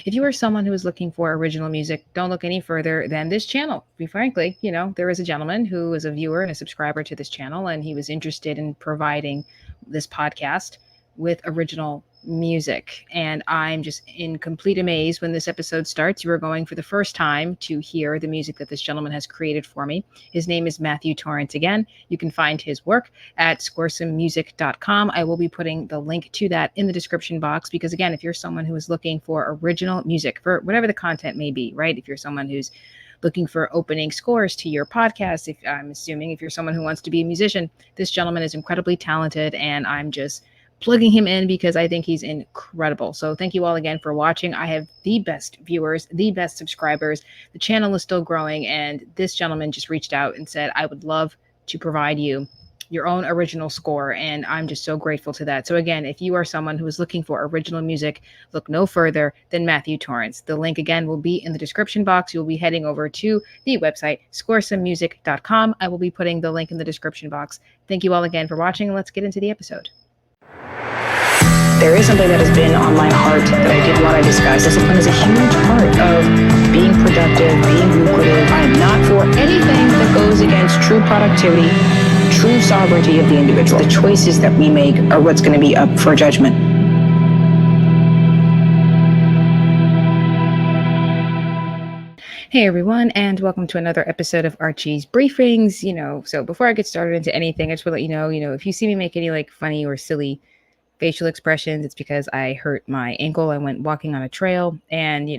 If you are someone who is looking for original music, don't look any further than this channel. Be frankly, there is a gentleman who is a viewer and a subscriber to this channel, and he was interested in providing this podcast with original music. And I'm just in complete amaze when this episode starts. You are going for the first time to hear the music that this gentleman has created for me. His name is Matthew Torrance. Again, you can find his work at scoresomemusic.com. I will be putting the link to that in the description box because, again, if you're someone who is looking for original music for whatever the content may be, right? If you're someone who's looking for opening scores to your podcast, if I'm assuming if you're someone who wants to be a musician, this gentleman is incredibly talented, and I'm just plugging him in because I think he's incredible. So thank you all again for watching. I have the best viewers, the best subscribers. The channel is still growing, and this gentleman just reached out and said, I would love to provide you your own original score, and I'm just so grateful to that. So again, if you are someone who is looking for original music, look no further than Matthew Torrance. The link again will be in the description box. You'll be heading over to the website scoresomemusic.com. I will be putting the link in the description box. Thank you all again for watching, and let's get into the episode. There is something that has been on my heart that I did want to discuss. Discipline is a huge part of being productive, being lucrative. I am not for anything that goes against true productivity, true sovereignty of the individual. The choices that we make are what's going to be up for judgment. Hey everyone, and welcome to another episode of Archie's Briefings. So before I get started into anything, I just want to let you know, if you see me make any funny or silly facial expressions, it's because I hurt my ankle. I went walking on a trail and,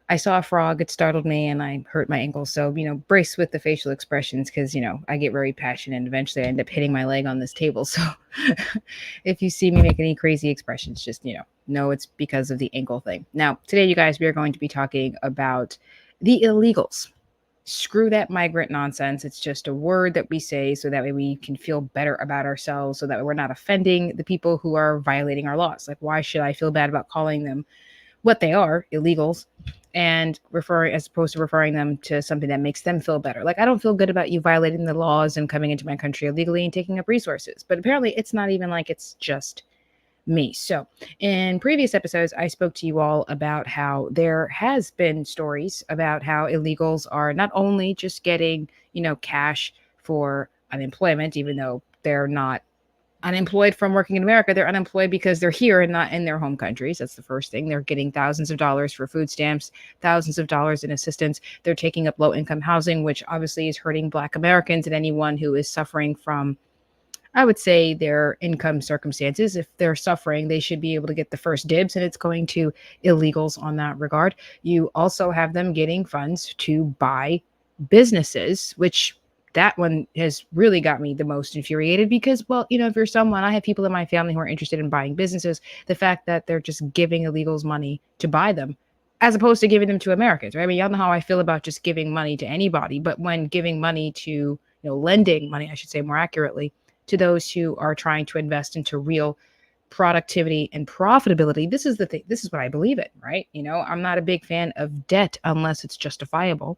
I saw a frog. It startled me and I hurt my ankle. So, brace with the facial expressions because, I get very passionate and eventually I end up hitting my leg on this table. So if you see me make any crazy expressions, just, know it's because of the ankle thing. Now, today, you guys, we are going to be talking about the illegals. Screw that migrant nonsense. It's just a word that we say so that way we can feel better about ourselves, so that way we're not offending the people who are violating our laws. Like, why should I feel bad about calling them what they are, illegals, and as opposed to referring them to something that makes them feel better? Like, I don't feel good about you violating the laws and coming into my country illegally and taking up resources. But apparently it's not even like it's just me. So in previous episodes, I spoke to you all about how there has been stories about how illegals are not only just getting, cash for unemployment, even though they're not unemployed from working in America. They're unemployed because they're here and not in their home countries. That's the first thing. They're getting thousands of dollars for food stamps, thousands of dollars in assistance. They're taking up low-income housing, which obviously is hurting Black Americans and anyone who is suffering from, I would say, their income circumstances. If they're suffering, they should be able to get the first dibs, and it's going to illegals on that regard. You also have them getting funds to buy businesses, which that one has really got me the most infuriated because, well, if you're someone, I have people in my family who are interested in buying businesses. The fact that they're just giving illegals money to buy them as opposed to giving them to Americans, right? I mean, y'all know how I feel about just giving money to anybody, but when giving money to, lending money, I should say more accurately, to those who are trying to invest into real productivity and profitability. This is the thing. This is what I believe in, right? I'm not a big fan of debt unless it's justifiable,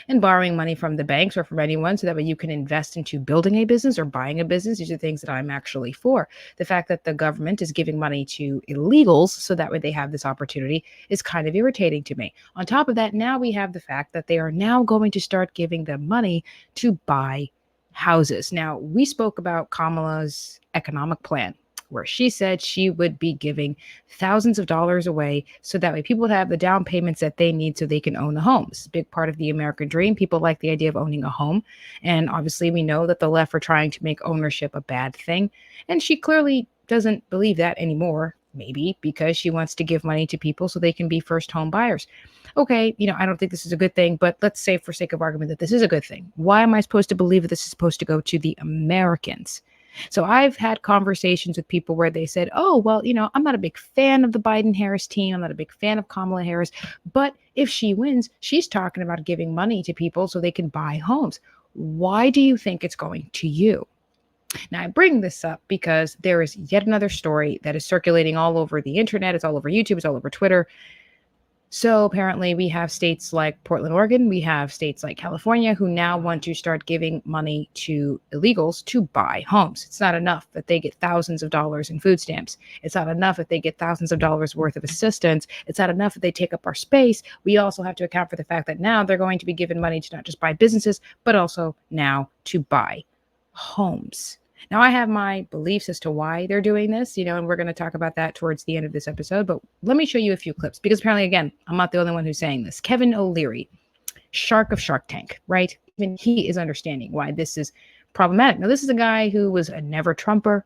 and borrowing money from the banks or from anyone so that way you can invest into building a business or buying a business. These are things that I'm actually for. The fact that the government is giving money to illegals so that way they have this opportunity is kind of irritating to me. On top of that, now we have the fact that they are now going to start giving them money to buy houses. Now, we spoke about Kamala's economic plan, where she said she would be giving thousands of dollars away so that way people would have the down payments that they need so they can own a home. It's a big part of the American dream. People like the idea of owning a home. And obviously we know that the left are trying to make ownership a bad thing. And she clearly doesn't believe that anymore. Maybe because she wants to give money to people so they can be first home buyers. Okay, I don't think this is a good thing, but let's say for sake of argument that this is a good thing. Why am I supposed to believe that this is supposed to go to the Americans? So I've had conversations with people where they said, oh, well, I'm not a big fan of the Biden-Harris team. I'm not a big fan of Kamala Harris. But if she wins, she's talking about giving money to people so they can buy homes. Why do you think it's going to you? Now, I bring this up because there is yet another story that is circulating all over the internet. It's all over YouTube. It's all over Twitter. So apparently we have states like Portland, Oregon, we have states like California who now want to start giving money to illegals to buy homes. It's not enough that they get thousands of dollars in food stamps. It's not enough that they get thousands of dollars worth of assistance. It's not enough that they take up our space. We also have to account for the fact that now they're going to be given money to not just buy businesses, but also now to buy homes. Now, I have my beliefs as to why they're doing this, and we're going to talk about that towards the end of this episode. But let me show you a few clips because apparently, again, I'm not the only one who's saying this. Kevin O'Leary, shark of Shark Tank, right? Even he is understanding why this is problematic. Now, this is a guy who was a never Trumper,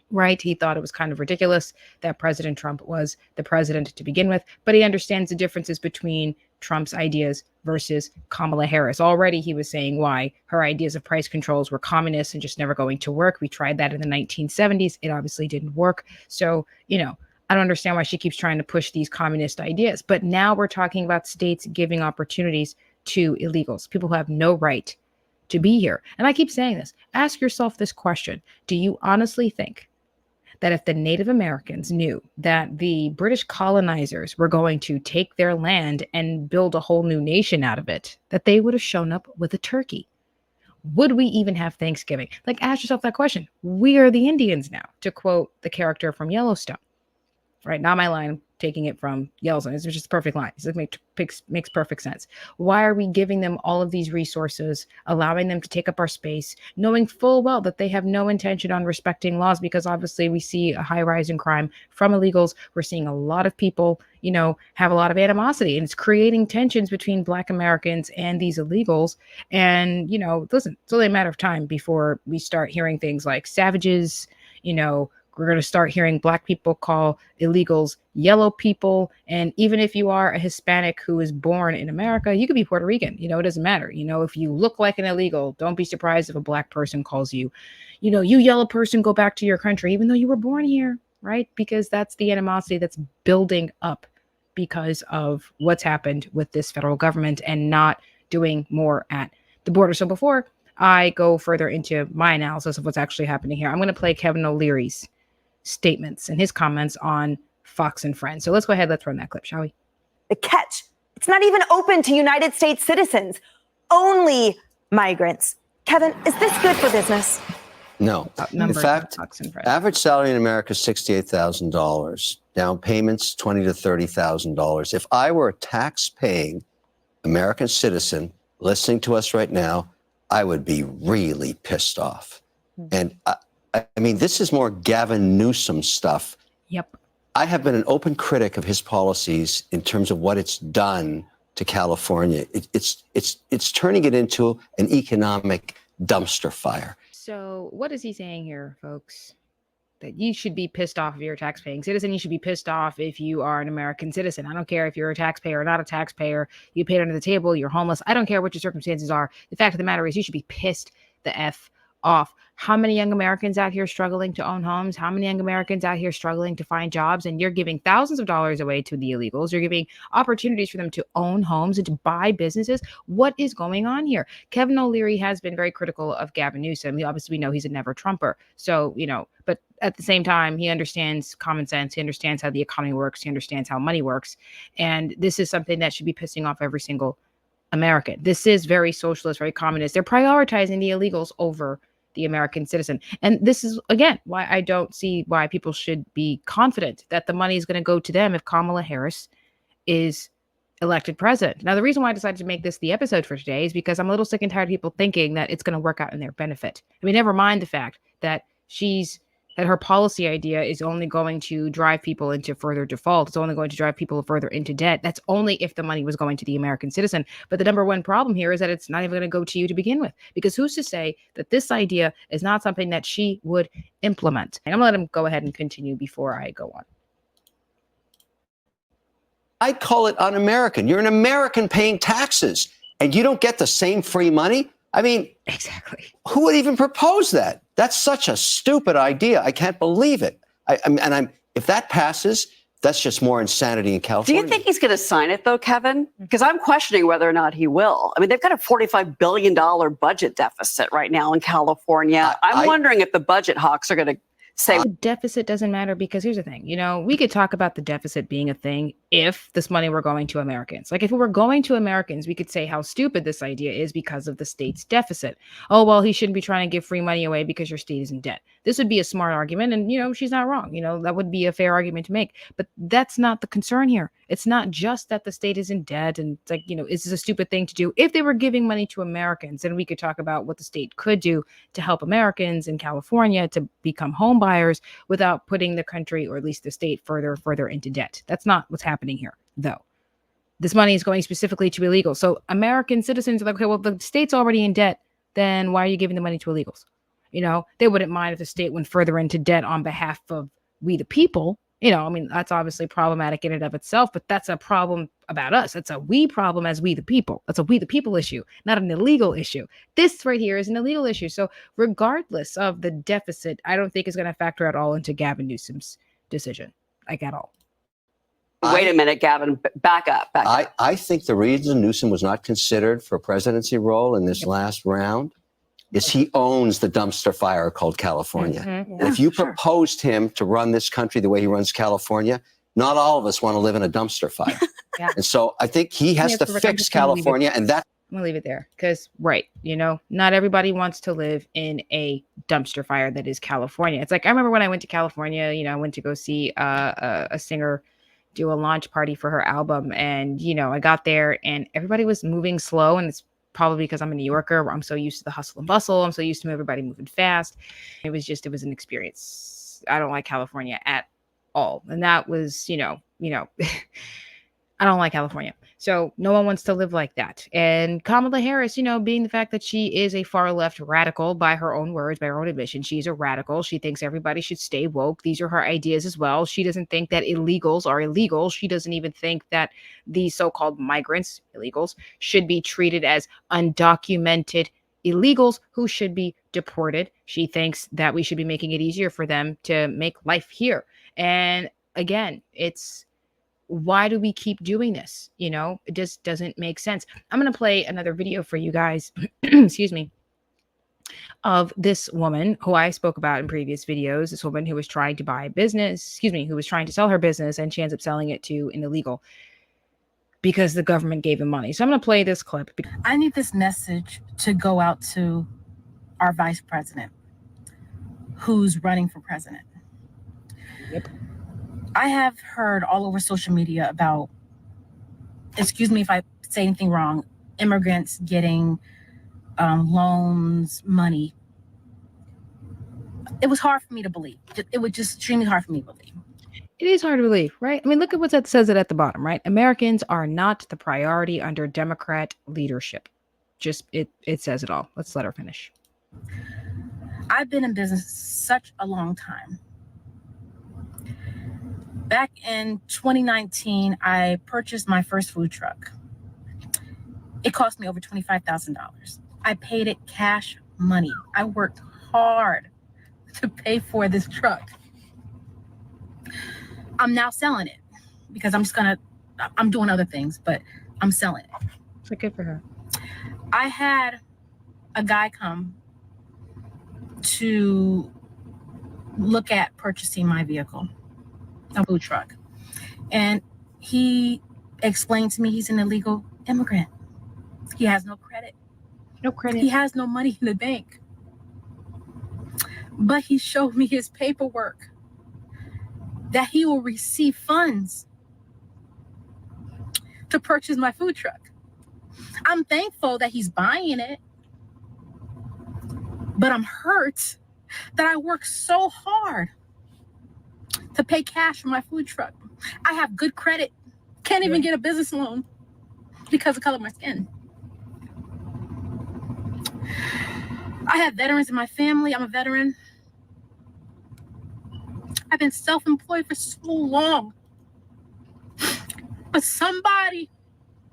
right? He thought it was kind of ridiculous that President Trump was the president to begin with, but he understands the differences between Trump's ideas versus Kamala Harris. Already he was saying why her ideas of price controls were communist and just never going to work. We tried that in the 1970s. It obviously didn't work. So, I don't understand why she keeps trying to push these communist ideas. But now we're talking about states giving opportunities to illegals, people who have no right to be here. And I keep saying this. Ask yourself this question. Do you honestly think that if the Native Americans knew that the British colonizers were going to take their land and build a whole new nation out of it, that they would have shown up with a turkey? Would we even have Thanksgiving? Like, ask yourself that question. We are the Indians now, to quote the character from Yellowstone. Right? Not my line, taking it from Yellowstone. It's just a perfect line. It makes perfect sense. Why are we giving them all of these resources, allowing them to take up our space, knowing full well that they have no intention on respecting laws? Because obviously we see a high rise in crime from illegals. We're seeing a lot of people, have a lot of animosity, and it's creating tensions between Black Americans and these illegals. And, listen, it's only a matter of time before we start hearing things like savages, we're going to start hearing Black people call illegals yellow people. And even if you are a Hispanic who is born in America, you could be Puerto Rican. It doesn't matter. If you look like an illegal, don't be surprised if a Black person calls you, you yellow person, go back to your country, even though you were born here, right? Because that's the animosity that's building up because of what's happened with this federal government and not doing more at the border. So before I go further into my analysis of what's actually happening here, I'm going to play Kevin O'Leary's statements and his comments on Fox and Friends. So let's go ahead. Let's run that clip, shall we? The catch, it's not even open to United States citizens, only migrants. Kevin, is this good for business? No. In fact, average salary in America is $68,000. Down payments, $20,000 to $30,000. If I were a tax-paying American citizen listening to us right now, I would be really pissed off. And I mean, this is more Gavin Newsom stuff. Yep. I have been an open critic of his policies in terms of what it's done to California. It's turning it into an economic dumpster fire. So what is he saying here, folks? That you should be pissed off if you're a tax-paying citizen. You should be pissed off if you are an American citizen. I don't care if you're a taxpayer or not a taxpayer. You paid under the table. You're homeless. I don't care what your circumstances are. The fact of the matter is you should be pissed the F off. How many young Americans out here struggling to own homes? How many young Americans out here struggling to find jobs? And you're giving thousands of dollars away to the illegals. You're giving opportunities for them to own homes and to buy businesses. What is going on here? Kevin O'Leary has been very critical of Gavin Newsom. We know he's a never Trumper. So, but at the same time, he understands common sense. He understands how the economy works. He understands how money works. And this is something that should be pissing off every single American. This is very socialist, very communist. They're prioritizing the illegals over the American citizen. And this is, again, why I don't see why people should be confident that the money is going to go to them if Kamala Harris is elected president. Now, the reason why I decided to make this the episode for today is because I'm a little sick and tired of people thinking that it's going to work out in their benefit. I mean, never mind the fact that her policy idea is only going to drive people into further default. It's only going to drive people further into debt. That's only if the money was going to the American citizen. But the number one problem here is that it's not even going to go to you to begin with, because who's to say that this idea is not something that she would implement? And I'm going to let him go ahead and continue before I go on. I'd call it un-American. You're an American paying taxes and you don't get the same free money. I mean, exactly. Who would even propose that? That's such a stupid idea. I can't believe it. If that passes, that's just more insanity in California. Do you think he's going to sign it, though, Kevin? Because I'm questioning whether or not he will. I mean, they've got a $45 billion budget deficit right now in California. I'm wondering if the budget hawks are going to say the deficit doesn't matter, because here's the thing. We could talk about the deficit being a thing if this money were going to Americans. Like if it were going to Americans, we could say how stupid this idea is because of the state's deficit. Oh, well, he shouldn't be trying to give free money away because your state is in debt. This would be a smart argument. And, she's not wrong. That would be a fair argument to make. But that's not the concern here. It's not just that the state is in debt and it's like, is this a stupid thing to do? If they were giving money to Americans, then we could talk about what the state could do to help Americans in California to become home buyers without putting the country, or at least the state, further into debt. That's not what's happening here, though. This money is going specifically to illegals. So American citizens are like, okay, well, the state's already in debt. Then why are you giving the money to illegals? They wouldn't mind if the state went further into debt on behalf of we the people. That's obviously problematic in and of itself, but that's a problem about us. That's a we problem as we the people. That's a we the people issue, not an illegal issue. This right here is an illegal issue. So regardless of the deficit, I don't think is going to factor at all into Gavin Newsom's decision, like at all. Wait a minute, Gavin, back up. I think the reason Newsom was not considered for a presidency role in this last round is he owns the dumpster fire called California. Mm-hmm. And if you proposed him to run this country the way he runs California, not all of us want to live in a dumpster fire. Yeah. And so I think he has to fix California, and that. I'm gonna leave it there because, right, not everybody wants to live in a dumpster fire that is California. It's like I remember when I went to California, I went to go see a singer do a launch party for her album, and I got there and everybody was moving slow, and it's probably because I'm a New Yorker. I'm so used to the hustle and bustle. I'm so used to everybody moving fast. It was an experience. I don't like California at all. And that was, I don't like California. So no one wants to live like that. And Kamala Harris, being the fact that she is a far left radical by her own words, by her own admission, she's a radical. She thinks everybody should stay woke. These are her ideas as well. She doesn't think that illegals are illegal. She doesn't even think that the so-called migrants, illegals, should be treated as undocumented illegals who should be deported. She thinks that we should be making it easier for them to make life here. And again, why do we keep doing this? It just doesn't make sense. I'm going to play another video for you guys, excuse me, of this woman who I spoke about in previous videos. This woman who was trying to buy a business, who was trying to sell her business, and she ends up selling it to an illegal because the government gave him money. So I'm going to play this clip. I need this message to go out to our vice president who's running for president. Yep. I have heard all over social media about, excuse me if I say anything wrong, immigrants getting loans, money. It was hard for me to believe. It was just extremely hard for me to believe. It is hard to believe, right? Look at what that says it at the bottom, right? Americans are not the priority under Democrat leadership. It says it all. Let's let her finish. I've been in business such a long time. Back in 2019, I purchased my first food truck. It cost me over $25,000. I paid it cash money. I worked hard to pay for this truck. I'm now selling it because I'm doing other things, but I'm selling it. So good for her. I had a guy come to look at purchasing my vehicle, a food truck. And he explained to me he's an illegal immigrant. He has no credit. No credit. He has no money in the bank. But he showed me his paperwork that he will receive funds to purchase my food truck. I'm thankful that he's buying it, but I'm hurt that I worked so hard to pay cash for my food truck. I have good credit, can't even get a business loan because of the color of my skin. I have veterans in my family. I'm a veteran. I've been self-employed for so long. But somebody,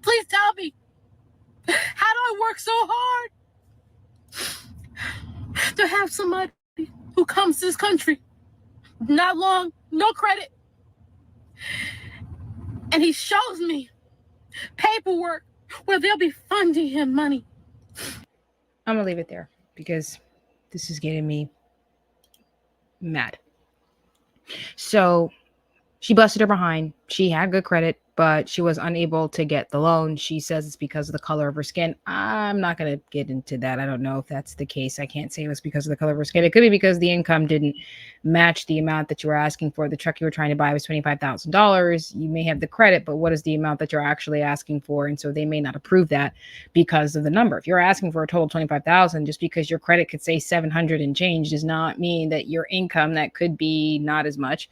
please tell me, how do I work so hard to have somebody who comes to this country, not long, no credit, and he shows me paperwork where they'll be funding him money? I'm gonna leave it there because this is getting me mad. So she busted her behind. she had good credit, but she was unable to get the loan. She says it's because of the color of her skin. I'm not going to get into that. I don't know if that's the case. I can't say it was because of the color of her skin. It could be because the income didn't match the amount that you were asking for. The truck you were trying to buy was $25,000. You may have the credit, but what is the amount that you're actually asking for? And so they may not approve that because of the number. If you're asking for a total 25,000, just because your credit could say 700 and change does not mean that your income, that could be not as much,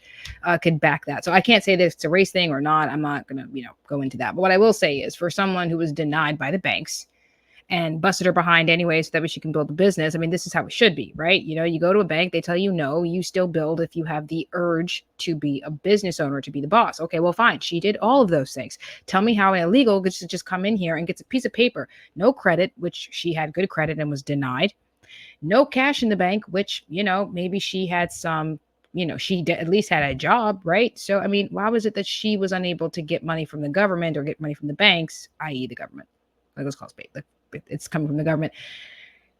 could back that. So I can't say that it's a race thing or not. I'm not going to, go into that. But what I will say is, for someone who was denied by the banks and busted her behind anyway so that way she can build a business, I mean, this is how it should be, right? You go to a bank, they tell you no, you still build if you have the urge to be a business owner, to be the boss. Okay, well, fine. She did all of those things. Tell me how an illegal gets to just come in here and gets a piece of paper, no credit, which she had good credit and was denied, no cash in the bank, which, maybe she had some, she at least had a job, right? So, I mean, why was it that she was unable to get money from the government or get money from the banks, i.e. the government? Like, let's call it spade. It's coming from the government.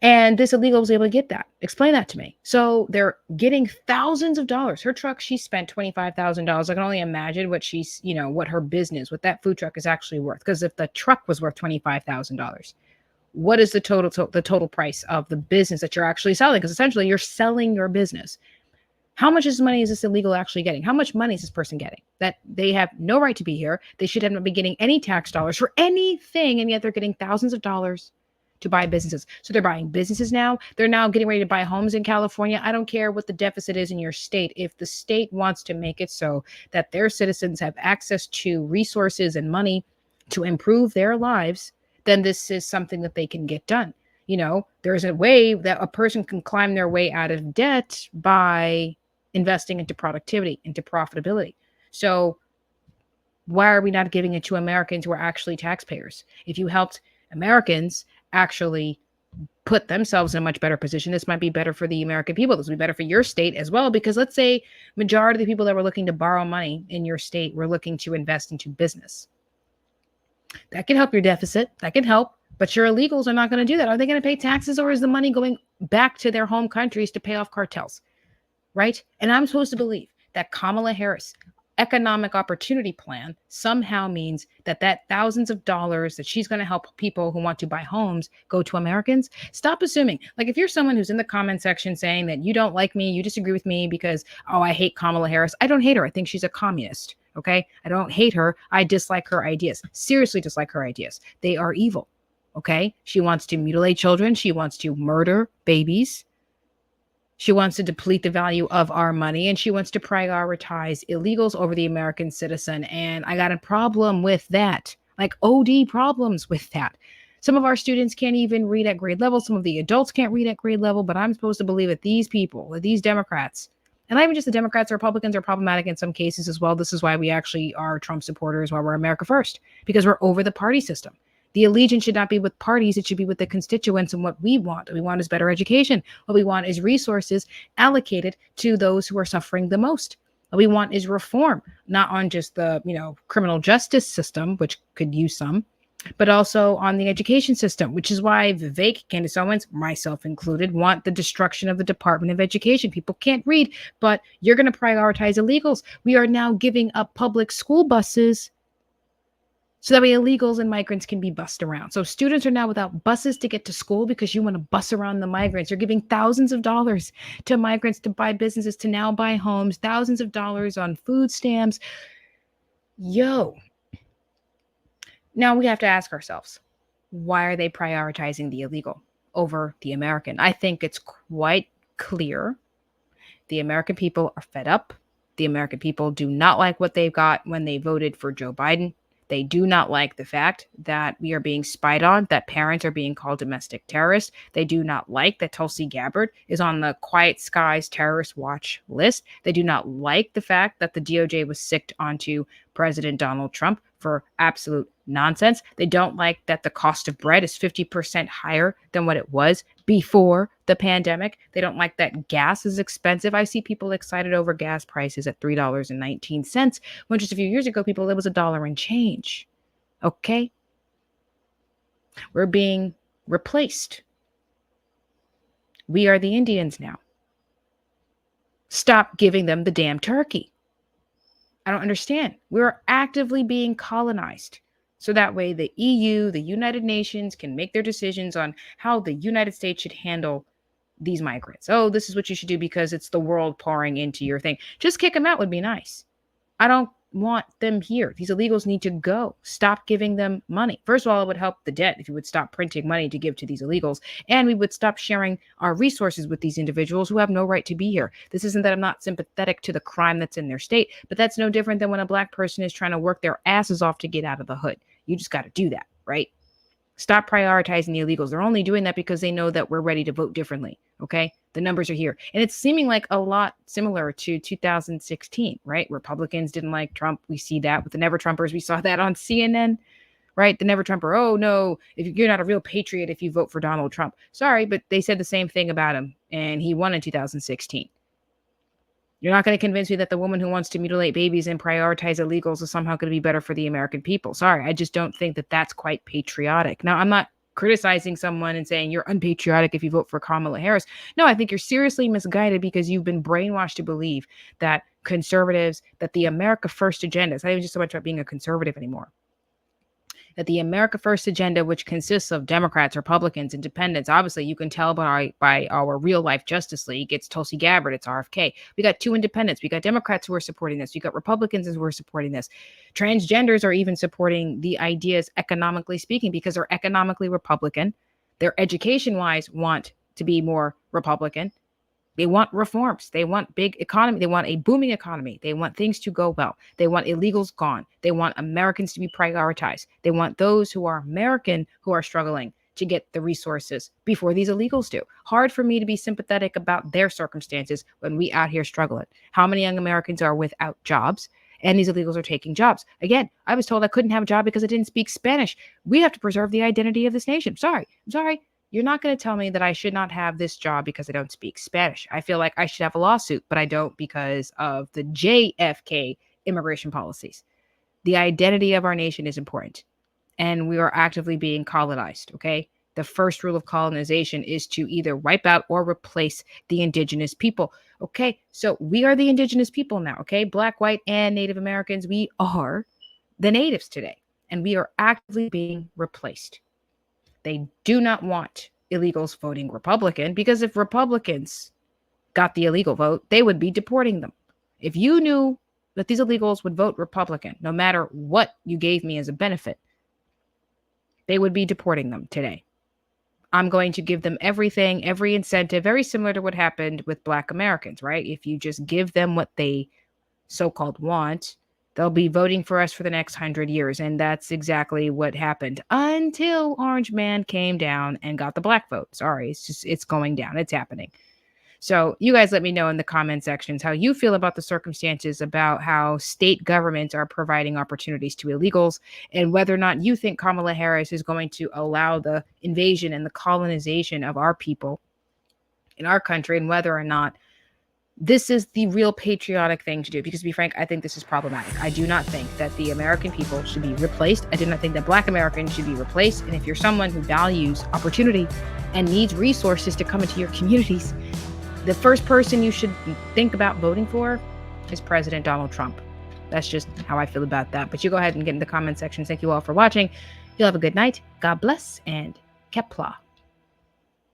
And this illegal was able to get that. Explain that to me. So they're getting thousands of dollars. Her truck, she spent $25,000. I can only imagine what she's, what her business, what that food truck is actually worth. Because if the truck was worth $25,000, what is the total price of the business that you're actually selling? Because essentially you're selling your business. How much money is this illegal actually getting? How much money is this person getting? That they have no right to be here. They should not be getting any tax dollars for anything. And yet they're getting thousands of dollars to buy businesses. So they're buying businesses now. They're now getting ready to buy homes in California. I don't care what the deficit is in your state. If the state wants to make it so that their citizens have access to resources and money to improve their lives, then this is something that they can get done. There's a way that a person can climb their way out of debt by investing into productivity, into profitability. So why are we not giving it to Americans who are actually taxpayers? If you helped Americans actually put themselves in a much better position, this might be better for the American people. This would be better for your state as well, because let's say majority of the people that were looking to borrow money in your state were looking to invest into business. That can help your deficit. That can help. But your illegals are not going to do that. Are they going to pay taxes, or is the money going back to their home countries to pay off cartels? Right? And I'm supposed to believe that Kamala Harris economic opportunity plan somehow means that thousands of dollars that she's going to help people who want to buy homes go to Americans. Stop assuming. Like, if you're someone who's in the comment section saying that you don't like me, you disagree with me because, I hate Kamala Harris. I don't hate her. I think she's a communist. Okay. I don't hate her. I dislike her ideas. Seriously dislike her ideas. They are evil. Okay. She wants to mutilate children. She wants to murder babies. She wants to deplete the value of our money, and she wants to prioritize illegals over the American citizen. And I got a problem with that, like OD problems with that. Some of our students can't even read at grade level. Some of the adults can't read at grade level, but I'm supposed to believe that these people, that these Democrats, and not even just the Democrats, Republicans are problematic in some cases as well. This is why we actually are Trump supporters, why we're America first, because we're over the party system. The allegiance should not be with parties. It should be with the constituents and what we want. What we want is better education. What we want is resources allocated to those who are suffering the most. What we want is reform, not on just the, criminal justice system, which could use some, but also on the education system, which is why Vivek, Candace Owens, myself included, want the destruction of the Department of Education. People can't read, but you're going to prioritize illegals. We are now giving up public school buses so that way illegals and migrants can be bussed around. So students are now without buses to get to school because you want to bus around the migrants. You're giving thousands of dollars to migrants to buy businesses, to now buy homes, thousands of dollars on food stamps. Now we have to ask ourselves, why are they prioritizing the illegal over the American? I think it's quite clear. The American people are fed up. The American people do not like what they've got when they voted for Joe Biden. They do not like the fact that we are being spied on, that parents are being called domestic terrorists. They do not like that Tulsi Gabbard is on the Quiet Skies terrorist watch list. They do not like the fact that the DOJ was sicked onto President Donald Trump for absolute nonsense. They don't like that the cost of bread is 50% higher than what it was before the pandemic. They don't like that gas is expensive. I see people excited over gas prices at $3.19, when just a few years ago, it was $1 and change. Okay? We're being replaced. We are the Indians now. Stop giving them the damn turkey. I don't understand. We're actively being colonized. So that way the EU, the United Nations can make their decisions on how the United States should handle these migrants. Oh, this is what you should do because it's the world pouring into your thing. Just kick them out would be nice. I don't want them here. These illegals need to go. Stop giving them money. First of all, it would help the debt if you would stop printing money to give to these illegals, and we would stop sharing our resources with these individuals who have no right to be here. This isn't that I'm not sympathetic to the crime that's in their state, but that's no different than when a Black person is trying to work their asses off to get out of the hood. You just got to do that, right? Stop prioritizing the illegals. They're only doing that because they know that we're ready to vote differently. Okay. The numbers are here. And it's seeming like a lot similar to 2016, right? Republicans didn't like Trump. We see that with the Never Trumpers. We saw that on CNN, right? The Never Trumper. Oh, no, if you're not a real patriot if you vote for Donald Trump. Sorry, but they said the same thing about him. And he won in 2016. You're not going to convince me that the woman who wants to mutilate babies and prioritize illegals is somehow going to be better for the American people. Sorry, I just don't think that that's quite patriotic. Now, I'm not criticizing someone and saying you're unpatriotic if you vote for Kamala Harris. No, I think you're seriously misguided because you've been brainwashed to believe that conservatives, that the America First agenda, it's not even just so much about being a conservative anymore, that the America First agenda, which consists of Democrats, Republicans, Independents, obviously you can tell by our real life Justice League, it's Tulsi Gabbard, it's RFK. We got two independents. We got Democrats who are supporting this. We got Republicans who are supporting this. Transgenders are even supporting the ideas economically speaking because they're economically Republican. They're education-wise want to be more Republican. They want reforms. They want big economy. They want a booming economy. They want things to go well. They want illegals gone. They want Americans to be prioritized. They want those who are American who are struggling to get the resources before these illegals do. Hard for me to be sympathetic about their circumstances when we out here struggling. How many young Americans are without jobs? And these illegals are taking jobs. Again, I was told I couldn't have a job because I didn't speak Spanish. We have to preserve the identity of this nation. I'm sorry. You're not going to tell me that I should not have this job because I don't speak Spanish. I feel like I should have a lawsuit, but I don't because of the JFK immigration policies. The identity of our nation is important, and we are actively being colonized, okay? The first rule of colonization is to either wipe out or replace the indigenous people. Okay, so we are the indigenous people now, okay? Black, white, and Native Americans, we are the natives today, and we are actively being replaced. They do not want illegals voting Republican because if Republicans got the illegal vote, they would be deporting them. If you knew that these illegals would vote Republican, no matter what you gave me as a benefit, they would be deporting them today. I'm going to give them everything, every incentive, very similar to what happened with Black Americans, right? If you just give them what they so-called want, they'll be voting for us for the next 100 years. And that's exactly what happened until Orange Man came down and got the black vote. Sorry, it's going down. It's happening. So you guys let me know in the comment sections how you feel about the circumstances, about how state governments are providing opportunities to illegals, and whether or not you think Kamala Harris is going to allow the invasion and the colonization of our people in our country, and whether or not this is the real patriotic thing to do. Because to be frank, I think this is problematic. I do not think that the American people should be replaced. I do not think that Black Americans should be replaced. And if you're someone who values opportunity and needs resources to come into your communities, the first person you should think about voting for is President Donald Trump. That's just how I feel about that. But you go ahead and get in the comment section. Thank you all for watching. You'll have a good night. God bless and Kepler.